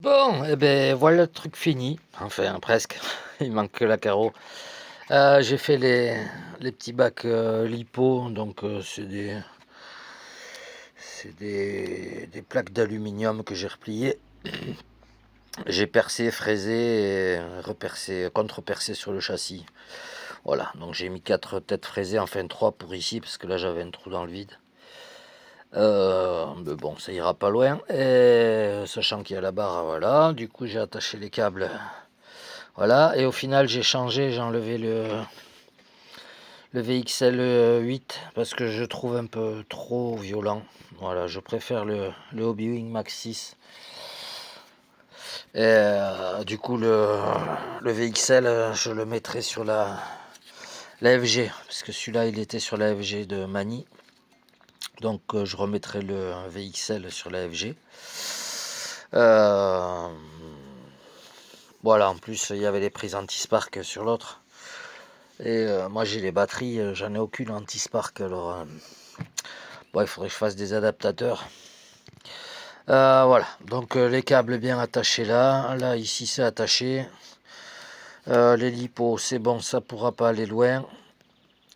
Bon, et ben voilà le truc fini, enfin presque, il manque que la carreau. J'ai fait les petits bacs, lipo, donc c'est des plaques d'aluminium que j'ai repliées. J'ai percé, fraisé et repercé, contre-percé sur le châssis. Voilà, donc j'ai mis 4 têtes fraisées, enfin 3 pour ici, parce que là j'avais un trou dans le vide. Mais bon, ça ira pas loin. Et sachant qu'il y a la barre, voilà. Du coup, j'ai attaché les câbles. Voilà. Et au final, j'ai changé, j'ai enlevé le VXL 8 parce que je trouve un peu trop violent. Voilà, je préfère le Hobbywing Max 6. Et du coup, le VXL, je le mettrai sur la FG. Parce que celui-là, il était sur la FG de Mani. Donc, je remettrai le VXL sur la FG. Voilà, en plus il y avait les prises anti-spark sur l'autre. Et moi j'ai les batteries, j'en ai aucune anti-spark. Alors bon, il faudrait que je fasse des adaptateurs. Voilà, donc les câbles bien attachés là. Là ici c'est attaché. Les lipos c'est bon, ça pourra pas aller loin.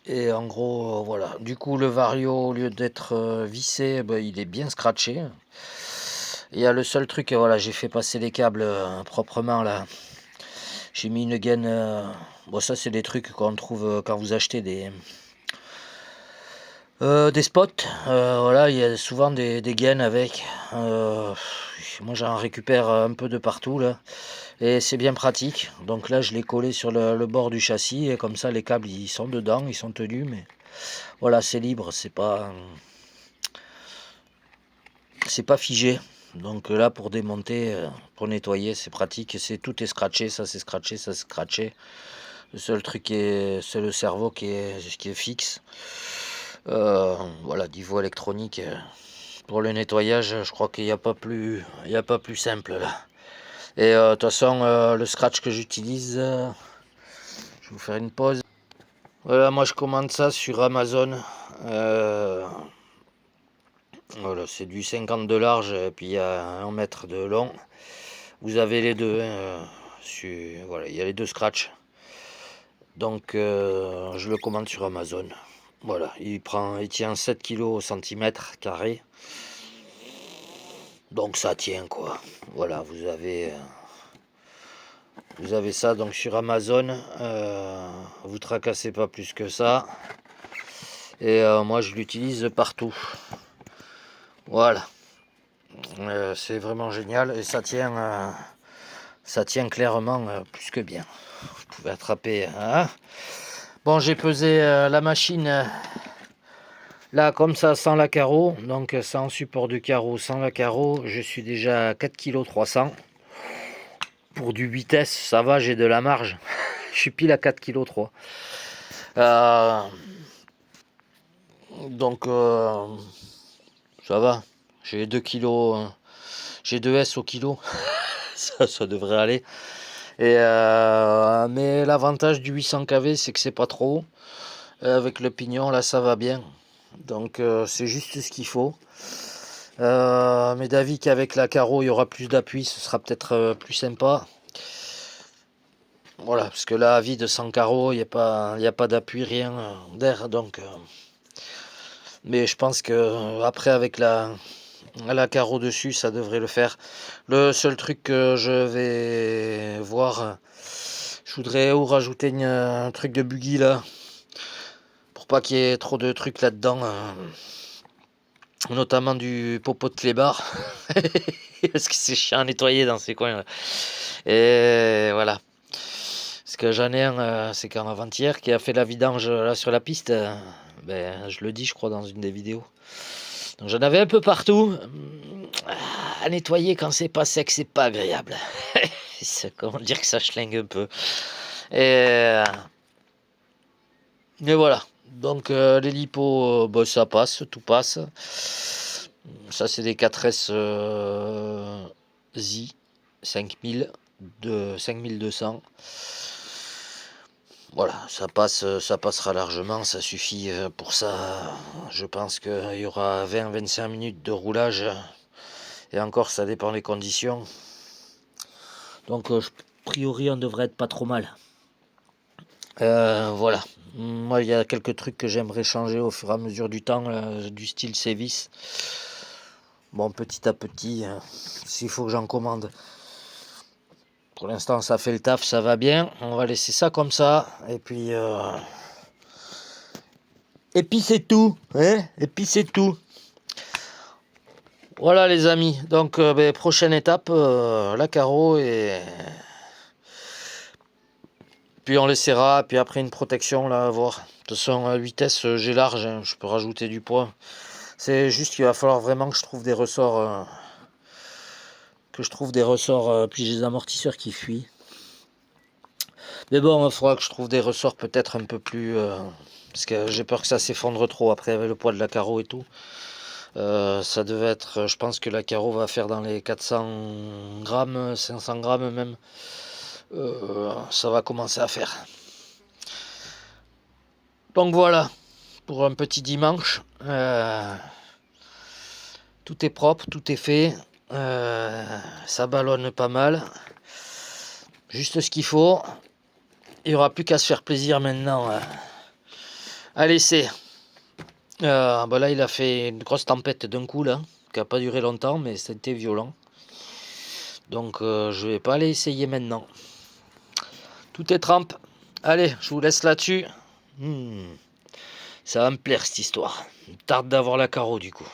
Et en gros voilà. Du coup le vario au lieu d'être vissé, ben, il est bien scratché. Il y a le seul truc, voilà, j'ai fait passer les câbles proprement là. J'ai mis une gaine. Bon, ça, c'est des trucs qu'on trouve quand vous achetez des spots. Voilà, il y a souvent des gaines avec. Moi, j'en récupère un peu de partout là. Et c'est bien pratique. Donc là, je l'ai collé sur le bord du châssis. Et comme ça, les câbles, ils sont dedans, ils sont tenus. Mais voilà, c'est libre, c'est pas figé. Donc là, pour démonter, pour nettoyer, c'est pratique. Tout est scratché, ça c'est scratché, ça c'est scratché. Le seul truc c'est le cerveau qui est fixe. Voilà, niveau électronique, pour le nettoyage, je crois qu'il n'y a pas plus simple là. Et de toute façon, le scratch que j'utilise, je vais vous faire une pause. Voilà, moi je commande ça sur Amazon. Voilà, c'est du 50 de large et puis il y a 1 mètre de long. Vous avez les deux, hein, voilà, il y a les deux scratchs. Donc je le commande sur Amazon. Voilà, il tient 7 kg au centimètre carré. Donc ça tient quoi. Voilà, vous avez ça donc sur Amazon. Vous tracassez pas plus que ça. Et moi je l'utilise partout. Voilà. C'est vraiment génial et ça tient clairement plus que bien. Vous pouvez attraper. Hein. Bon, j'ai pesé la machine là comme ça sans la carreau, donc sans support de carreau, sans la carreau, je suis déjà à 4,3 kg. Pour du vitesse, ça va, j'ai de la marge. Je suis pile à 4,3 kg. Donc ça va. J'ai 2 kilos. J'ai 2 S au kilo. ça devrait aller. Mais l'avantage du 800 kV, c'est que c'est pas trop. Avec le pignon, là, ça va bien. Donc c'est juste ce qu'il faut. Mais d'avis qu'avec la carreau, il y aura plus d'appui, ce sera peut-être plus sympa. Voilà, parce que là, à vide sans carreau, il n'y a pas d'appui, rien d'air. Donc, mais je pense que après avec la carreau dessus, ça devrait le faire. Le seul truc que je vais voir, je voudrais ou rajouter un truc de buggy là, pour pas qu'il y ait trop de trucs là-dedans. Notamment du popo de clébard. Parce que c'est chiant à nettoyer dans ces coins là. Et voilà. Parce que j'en ai un, c'est qu'en avant-hier, qui a fait la vidange là sur la piste. Ben, je le dis, je crois, dans une des vidéos. Donc j'en avais un peu partout. À nettoyer quand c'est pas sec, c'est pas agréable. C'est comment dire que ça schlingue un peu. Et, et voilà. Donc les lipos, bah, ça passe, tout passe. Ça c'est des 4S Z 5000 de 5200. Voilà, ça passera largement, ça suffit pour ça. Je pense qu'il y aura 20-25 minutes de roulage. Et encore, ça dépend des conditions. Donc a priori on devrait être pas trop mal. Voilà. Moi il y a quelques trucs que j'aimerais changer au fur et à mesure du temps, du style Sévis. Bon, petit à petit, s'il faut que j'en commande. Pour l'instant ça fait le taf, ça va bien. On va laisser ça comme ça. Et puis c'est tout, hein. Et puis c'est tout. Voilà les amis, donc prochaine étape, la carreau et puis on laissera, puis après une protection là à voir. De toute façon à vitesse j'ai large, hein, je peux rajouter du poids. C'est juste qu'il va falloir vraiment que je trouve des ressorts, puis j'ai des amortisseurs qui fuient. Mais bon, il faudra que je trouve des ressorts peut-être un peu plus, parce que j'ai peur que ça s'effondre trop après avec le poids de la carreau et tout. Ça devait être, je pense que la carreau va faire dans les 400 grammes, 500 grammes même. Ça va commencer à faire. Donc voilà, pour un petit dimanche. Tout est propre, tout est fait. Ça ballonne pas mal. Juste ce qu'il faut. Il n'y aura plus qu'à se faire plaisir maintenant à l'essai. Là, il a fait une grosse tempête d'un coup, là, qui n'a pas duré longtemps, mais c'était violent. Donc, je vais pas aller essayer maintenant. Tout est trempe. Allez, je vous laisse là-dessus. Ça va me plaire, cette histoire. Il me tarde d'avoir la carreau, du coup.